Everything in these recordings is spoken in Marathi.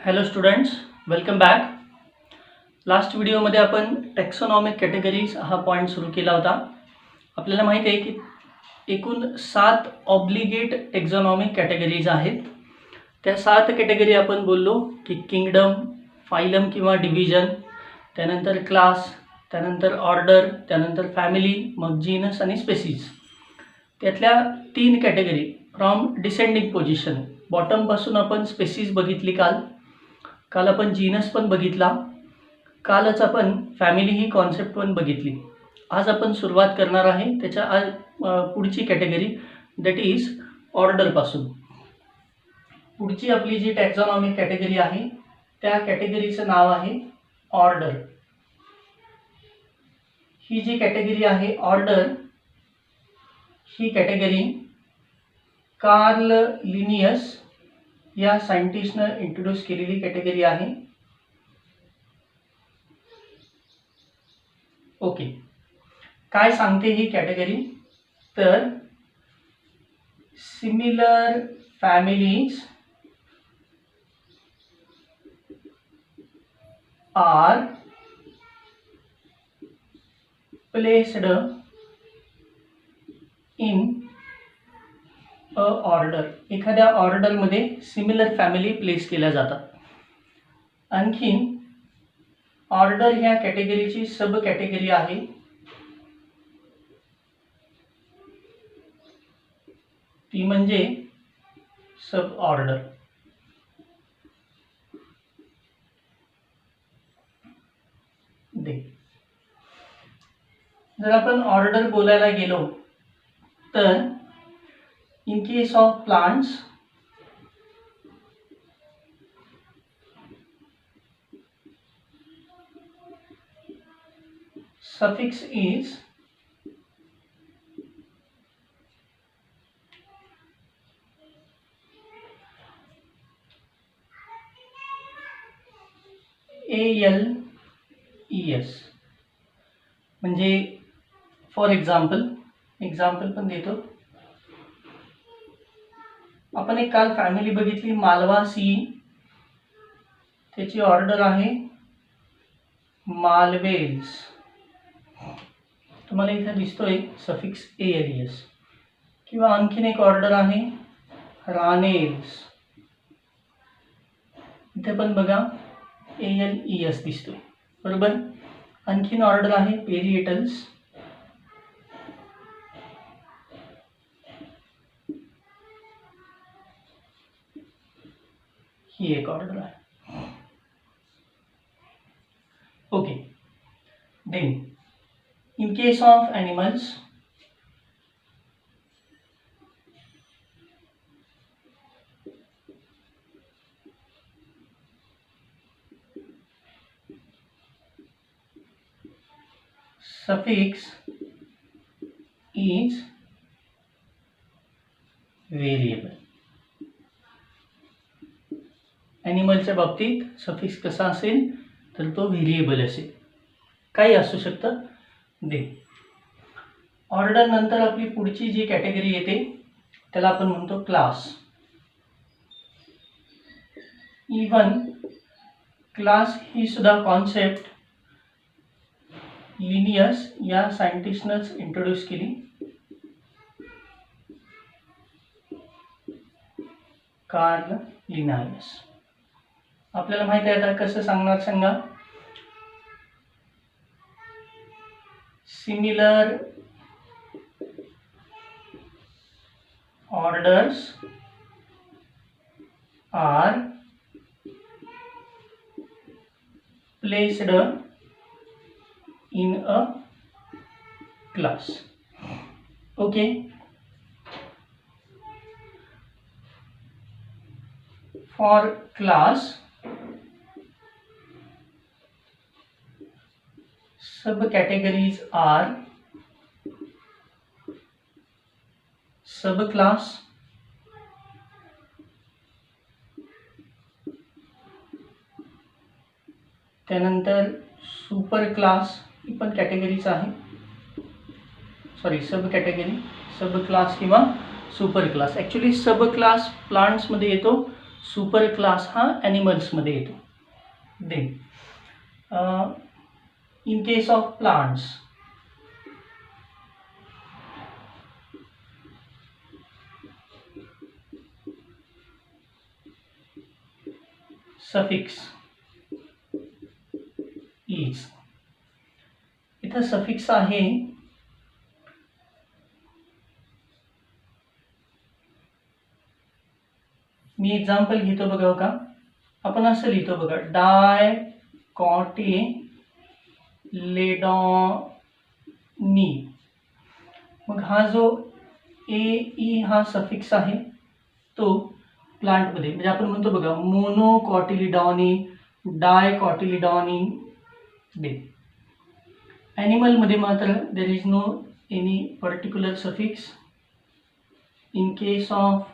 Hello students, welcome back. Last व्हिडिओमध्ये आपण टेक्सॉनॉमिक कॅटेगरीज हा पॉईंट सुरू केला होता. आपल्याला माहिती आहे की एकूण 7 ऑब्लिगेट टेक्सॉनॉमिक कॅटेगरीज आहेत. त्या 7 कॅटेगरी आपण बोललो की किंगडम, फायलम किंवा डिव्हिजन, त्यानंतर क्लास, त्यानंतर ऑर्डर, त्यानंतर फॅमिली, मग जीनस आणि स्पेसीज. त्यातल्या 3 कॅटेगरी फ्रॉम डिसेंडिंग पोझिशन, बॉटमपासून आपण स्पेसीज बघितली काल आपण जीनस पण बघितला, कालच आपण फॅमिली ही कॉन्सेप्ट पण बघितली. आज आपण सुरुवात करणार आहे त्याच्या आज पुढची कॅटेगरी, दॅट इज ऑर्डरपासून. पुढची आपली जी टॅक्सॉनॉमिक कॅटेगरी आहे त्या कॅटेगरीचं नाव आहे ऑर्डर. ही जी कॅटेगरी आहे ऑर्डर, ही कॅटेगरी कार्ल लिनियस या सायंटिस्टनं इंट्रोड्यूस केलेली कॅटेगरी आहे. ओके, काय सांगते ही कॅटेगरी? तर similar families are placed in a order. एखाद्या ऑर्डरमध्ये सिमिलर फॅमिली प्लेस केल्या जातात. आणखीन ऑर्डर ह्या कॅटेगरीची सब कॅटेगरी आहे. ती म्हणजे सब ऑर्डर. जर आपण ऑर्डर बोलायला गेलो तर in case of plants, suffix is ALES. म्हणजे फॉर एक्झाम्पल पण देतो. आपण एक काल फॅमिली बघितली मालवासी, त्याची ऑर्डर आहे मालवेल्स. तुम्हाला इथे दिसतोय सफिक्स ALES. किंवा आणखीन एक ऑर्डर आहे रानेल्स, इथे पण बघा ALES दिसतोय, बरोबर. आणखीन ऑर्डर आहे पेरिएटल्स. ही एक ऑर्डर आहे. Okay, then in case of animals, suffix is variable. ॲनिमलच्या बाबतीत सफिक्स कसा असेल तर तो व्हेरिएबल असेल, काही असू शकतं. दे ऑर्डर नंतर आपली पुढची जी कॅटेगरी येते त्याला आपण म्हणतो क्लास. इवन क्लास ही सुद्धा कॉन्सेप्ट लिनियस या सायंटिस्टनंच इंट्रोड्यूस केली. कार्ल लिनायस. आपल्याला माहिती आहे आता कसं सांगणार सांगा. Similar orders are placed in a class. Okay, for class subcategories are subclass, त्यानंतर सुपर क्लास, ही पण कॅटेगरीच आहे. Sorry, subcategory, subclass किंवा superclass. Actually subclass प्लांट्समध्ये येतो सुपर क्लास हा ॲनिमल्समध्ये येतो. Then in case of plants suffix is. इथं सफिक्स आहे मी एक्झाम्पल घेतो बघा का. आपण असं लिहितो बघा डायकॉटिलेडॉनी. मग हा जो ए हा सफिक्स आहे तो प्लांटमध्ये म्हणजे आपण म्हणतो बघा मोनोकॉटिलिडॉनी, डायकॉटिलिडॉनी. दे ॲनिमलमध्ये मात्र there is no any particular suffix. In case of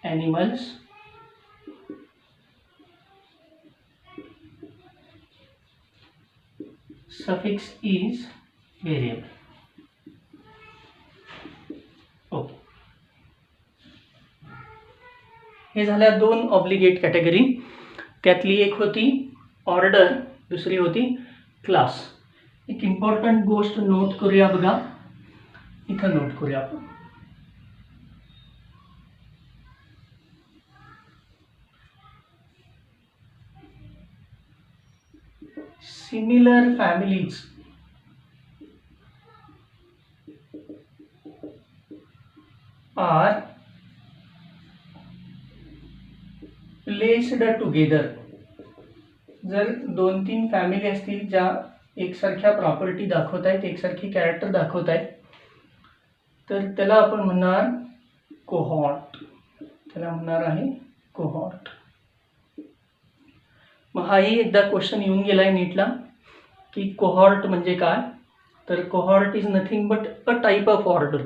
animals suffix is variable. Okay, हे झाल्या दोन ऑब्लिगेट कॅटेगरी. त्यातली एक होती ऑर्डर, दुसरी होती क्लास. एक इम्पॉर्टंट गोष्ट नोट करूया बघा, इथं नोट करूया आपण. Similar families are placed together. जर 2-3 फॅमिली असतील ज्या एकसारख्या प्रॉपर्टी दाखवत आहेत, एकसारखी कॅरेक्टर दाखवत आहेत, तर त्याला आपण म्हणणार कोहॉर्ट. त्याला म्हणणार आहे कोहॉर्ट. मग हाही एकदा क्वेश्चन येऊन गेला आहे नीटला की कोहॉर्ट म्हणजे काय. तर cohort is nothing but a type of order.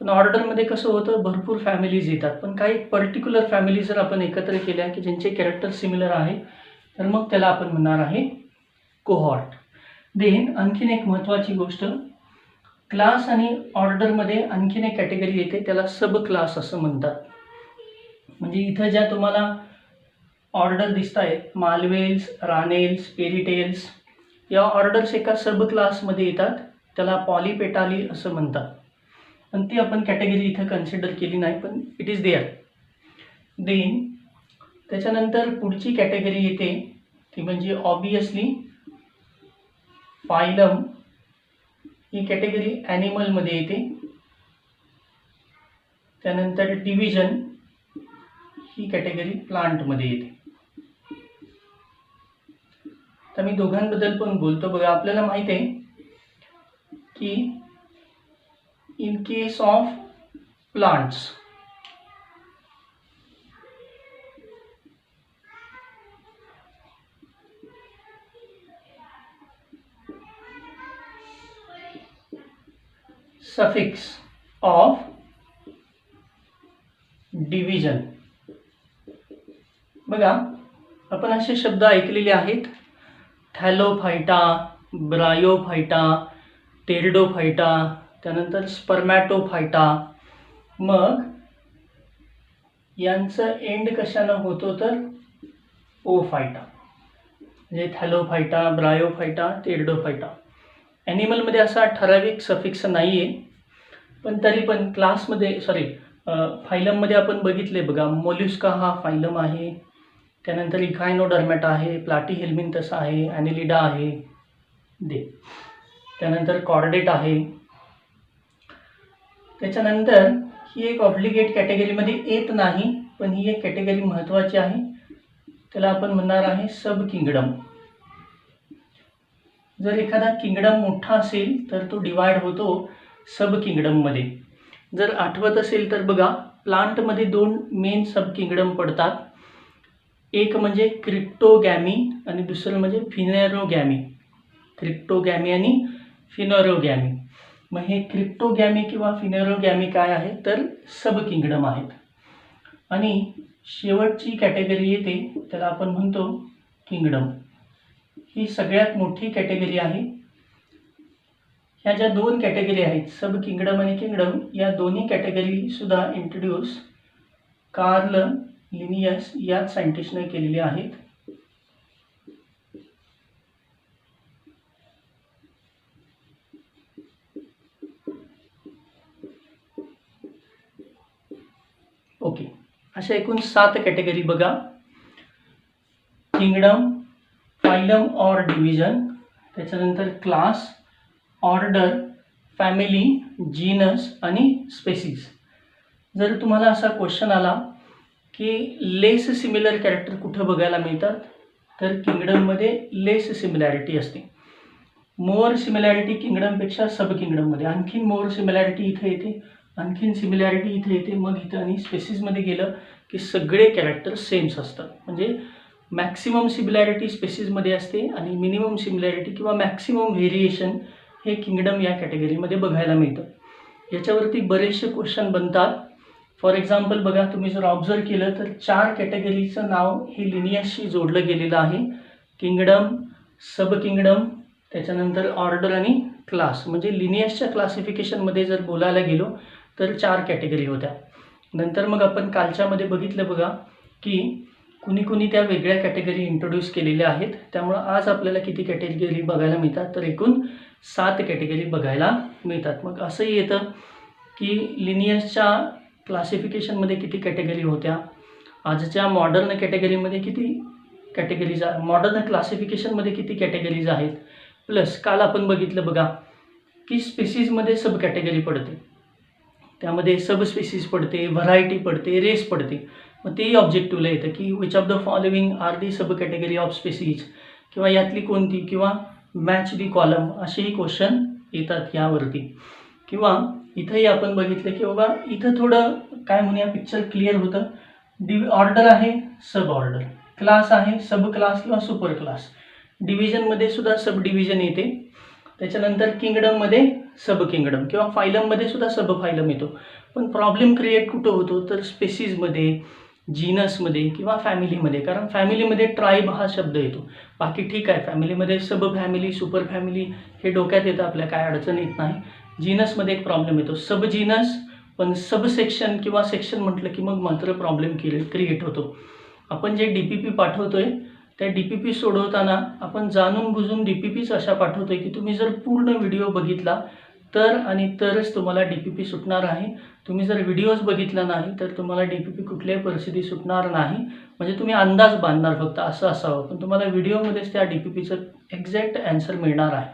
पण ऑर्डरमध्ये कसं होतं, भरपूर फॅमिलीज येतात, पण काही पर्टिक्युलर फॅमिली जर आपण एकत्र केल्या की ज्यांचे कॅरेक्टर सिमिलर आहे तर मग त्याला आपण म्हणणार आहे कोहॉर्ट. देन आणखीन एक महत्त्वाची गोष्ट, क्लास आणि ऑर्डरमध्ये आणखीन एक कॅटेगरी येते, त्याला सब क्लास असं म्हणतात. म्हणजे इथं ज्या तुम्हाला ऑर्डर दिसत आहेत, मालवेल्स, रानेल्स, पेरिटेल्स, या ऑर्डर्स एका सब क्लासमध्ये येतात, त्याला पॉलीपेटाली असं म्हणतात. पण ती आपण कॅटेगरी इथं कन्सिडर केली नाही, पण इट इज देअर. देन त्याच्यानंतर पुढची कॅटेगरी येते ती म्हणजे ऑब्वियसली फायलम. ही कॅटेगरी ॲनिमलमध्ये येते. त्यानंतर डिव्हिजन ही कॅटेगरी प्लांटमध्ये येते. तर मी दोघांबद्दल पण बोलतो बघा. आपल्याला माहित आहे की in case of plants suffix of division. बघा आपण असे शब्द ऐकलेले आहेत, थॅलोफायटा, ब्रायोफायटा, टेरिडोफायटा, त्यानंतर स्पर्मॅटोफायटा. मग यांचं एंड कशानं होतो तर ओफायटा. म्हणजे थॅलोफायटा, ब्रायोफायटा, टेरिडोफायटा. ॲनिमलमध्ये असा ठराविक सफिक्स नाही आहे, पण तरी पण क्लासमध्ये फायलममध्ये आपण बघितले बघा. मोल्युस्का हा फायलम आहे, त्यानंतर इकायनोडर्मॅटा आहे, प्लाटीहेल्मिंथस आहे, ॲनिलिडा आहे. त्यानंतर कॉर्डेट आहे. त्याच्यानंतर ही एक ऑब्लिगेट कॅटेगरीमध्ये येत नाही, पण ही एक कॅटेगरी महत्त्वाची आहे, त्याला आपण म्हणणार आहे सब किंगडम. जर एखादा किंगडम मोठा असेल तर तो डिवाइड होतो सब किंगडममध्ये. जर आठवत असेल तर बघा, प्लांटमध्ये 2 मेन सब किंगडम पडतात. एक म्हणजे क्रिप्टोगॅमी आणि दुसरं म्हणजे फिनेरोगॅमी. क्रिप्टोगॅमी आणि फिनेरोगॅमी. मग हे क्रिप्टोगॅमी किंवा फिनेरोगॅमी काय आहे तर सब किंगडम आहेत. आणि शेवटची कॅटेगरी येते त्याला आपण म्हणतो किंगडम. ही सगळ्यात मोठी कॅटेगरी आहे. ह्या ज्या 2 कॅटेगरी आहेत सब किंगडम आणि किंगडम, या दोन्ही कॅटेगरी सुद्धा इंट्रोड्यूस कार्ल लिनियस याच सायंटिस्टने केलेले आहेत. ओके, अशा एकूण 7 कॅटेगरी बघा. किंगडम, फायलम ऑर डिव्हिजन, त्याच्यानंतर क्लास, ऑर्डर, फॅमिली, जीनस आणि स्पेसीज. जर तुम्हाला असा क्वेश्चन आला की लेस सिमिलर कॅरेक्टर कुठं बघायला मिळतात, तर किंगडममध्ये लेस सिमिलॅरिटी असते. मोर सिमिलॅरिटी किंगडमपेक्षा सब किंगडममध्ये, आणखीन मोर सिमिलॅरिटी इथे येते, आणखीन सिमिलॅरिटी इथे येते. मग इथं आणि स्पेसीजमध्ये गेलं की सगळे कॅरेक्टर सेम्स असतात. म्हणजे मॅक्सिमम सिमिलॅरिटी स्पेसीजमध्ये असते आणि मिनिमम सिमिलॅरिटी किंवा मॅक्सिमम व्हेरिएशन हे किंगडम या कॅटेगरीमध्ये बघायला मिळतं. याच्यावरती बरेचसे क्वेश्चन बनतात. फॉर एक्झाम्पल बघा, तुम्ही जर ऑब्झर्व केलं तर 4 कॅटेगरीचं नाव हे लिनियसशी जोडलं गेलेलं आहे. किंगडम, सब किंगडम, त्याच्यानंतर ऑर्डर आणि क्लास. म्हणजे लिनियसच्या क्लासिफिकेशनमध्ये जर बोलायला गेलो तर 4 कॅटेगरी होत्या. नंतर मग आपण कालच्यामध्ये बघितलं बघा की कुणी कुणी त्या वेगळ्या कॅटेगरी इंट्रोड्यूस केलेल्या आहेत. त्यामुळं आज आपल्याला किती कॅटेगरी बघायला मिळतात, तर एकूण 7 कॅटेगरी बघायला मिळतात. मग असंही येतं की लिनियसच्या क्लासिफिकेशनमध्ये किती कॅटेगरी होत्या, आजच्या मॉडर्न कॅटेगरीमध्ये किती कॅटेगरीज, मॉडर्न क्लासिफिकेशनमध्ये किती कॅटेगरीज आहेत. प्लस काल आपण बघितलं बघा की स्पेसीजमध्ये सब कॅटेगरी पडते, त्यामध्ये सब स्पेसीज पडते, व्हरायटी पडते, रेस पडते. मग तेही ऑब्जेक्टिव्हला येतं की which of the following are the sub category of species, किंवा यातली कोणती, किंवा मॅच दी कॉलम, असेही क्वेश्चन येतात यावरती. किंवा इथंही आपण बघितलं की बाबा इथं थोडं काय म्हणूया पिक्चर क्लिअर होतं. ऑर्डर आहे, सब ऑर्डर, क्लास आहे, सब क्लास किंवा सुपर क्लास, डिव्हिजनमध्ये सुद्धा सब डिव्हिजन येते. त्याच्यानंतर किंगडममध्ये सब किंगडम किंवा फायलममध्ये सुद्धा सब फायलम येतो. पण प्रॉब्लेम क्रिएट कुठं होतो, तर स्पेसीजमध्ये, जीनसमध्ये किंवा फॅमिलीमध्ये. कारण फॅमिलीमध्ये ट्राईब हा शब्द येतो. बाकी ठीक आहे, फॅमिलीमध्ये सब फॅमिली, सुपर फॅमिली हे डोक्यात येतं आपल्या, काय अडचण येत नाही. जीनसमध्ये एक प्रॉब्लेम येतो, सब जीनस, पण सब सेक्शन किंवा सेक्शन म्हटलं की मग मात्र प्रॉब्लेम क्रिएट होतो. आपण जे DPP पाठवतोय त्या DPP सोडवताना आपण जाणून बुजून DPPच अशा पाठवतोय की तुम्ही जर पूर्ण व्हिडिओ बघितला तर आणि तरच तुम्हाला DPP सुटणार आहे. तुम्ही जर व्हिडिओज बघितला नाही तर तुम्हाला DPP कुठल्याही परिस्थिती सुटणार नाही. म्हणजे तुम्ही अंदाज बांधणार फक्त असं असावं, पण तुम्हाला व्हिडिओमध्येच त्या DPPचं एक्झॅक्ट ॲन्सर मिळणार आहे.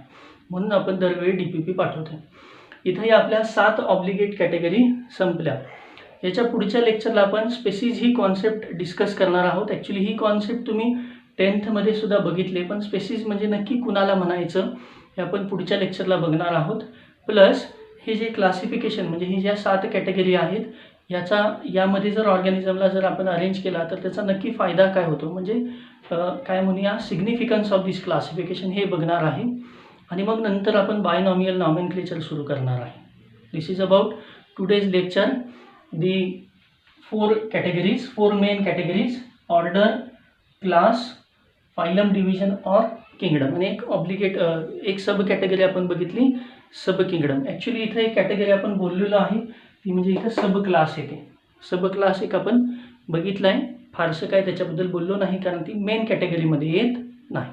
म्हणून आपण दरवेळी DPP पाठवतो. इथंही आपल्या 7 ऑब्लिगेट कॅटेगरी संपल्या. याच्या पुढच्या लेक्चरला आपण स्पेसीज ही कॉन्सेप्ट डिस्कस करणार आहोत. ॲक्च्युली ही कॉन्सेप्ट तुम्ही 10th सुद्धा बघितले, पण स्पेसीज म्हणजे नक्की कुणाला म्हणायचं हे आपण पुढच्या लेक्चरला बघणार आहोत. प्लस हे जे क्लासिफिकेशन म्हणजे ही ज्या 7 कॅटेगरी आहेत यामध्ये जर ऑर्गॅनिझमला जर आपण अरेंज केला तर त्याचा नक्की फायदा काय होतो, म्हणजे काय म्हणूया सिग्निफिकन्स ऑफ दिस क्लासिफिकेशन हे बघणार आहे. आणि मग नंतर आपण बायनॉमियल नॉमेनक्लेचर सुरू करणार आहे. This is about today's lecture. The 4 main categories, order, class, phylum, division or kingdom. आणि एक सब कॅटेगरी आपण बघितली, सब किंगडम. ॲक्च्युली इथं एक कॅटेगरी आपण बोललेलो आहे ती म्हणजे इथं सब क्लास येते. सब क्लास एक आपण बघितलं आहे, फारसं काय त्याच्याबद्दल बोललो नाही कारण ती मेन कॅटेगरीमध्ये येत नाही.